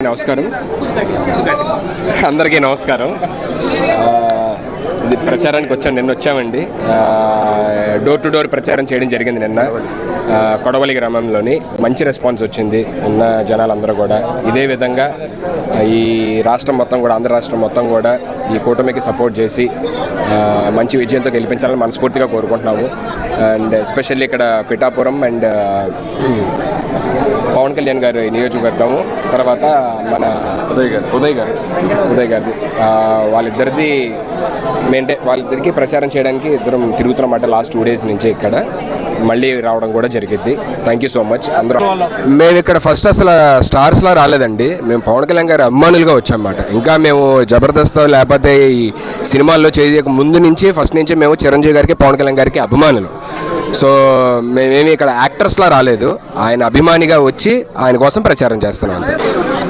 నమస్కారం, అందరికీ నమస్కారం. ఇది ప్రచారానికి నిన్న వచ్చామండి. డోర్ టు డోర్ ప్రచారం చేయడం జరిగింది నిన్న కొడవలి గ్రామంలోని. మంచి రెస్పాన్స్ వచ్చింది ఉన్న జనాలందరూ కూడా. ఇదే విధంగా ఈ రాష్ట్రం మొత్తం కూడా, ఆంధ్ర రాష్ట్రం మొత్తం కూడా ఈ కూటమికి సపోర్ట్ చేసి మంచి విజయంతో గెలిపించాలని మనస్ఫూర్తిగా కోరుకుంటున్నాము. అండ్ ఎస్పెషల్లీ ఇక్కడ పిఠాపురం అండ్ పవన్ కళ్యాణ్ గారి నియోజకవర్గము, తర్వాత మన ఉదయ్ గారిది, వాళ్ళిద్దరిది వాళ్ళిద్దరికీ ప్రచారం చేయడానికి ఇద్దరం తిరుగుతున్నమాట లాస్ట్ 2 days నుంచి. ఇక్కడ మళ్ళీ రావడం కూడా జరిగింది. Thank you so much. అందరూ మేము ఇక్కడ ఫస్ట్ అసలు స్టార్స్లా రాలేదండి, మేము పవన్ కళ్యాణ్ గారి అభిమానులుగా వచ్చామన్నమాట. ఇంకా మేము జబర్దస్త్ లేకపోతే ఈ సినిమాల్లో చేయక ముందు నుంచి ఫస్ట్ నుంచి మేము చిరంజీవి గారికి, పవన్ కళ్యాణ్ గారికి అభిమానులు. సో మేమేమి ఇక్కడ యాక్టర్స్లా రాలేదు, ఆయన అభిమానిగా వచ్చి ఆయన కోసం ప్రచారం చేస్తున్నాం అంతే.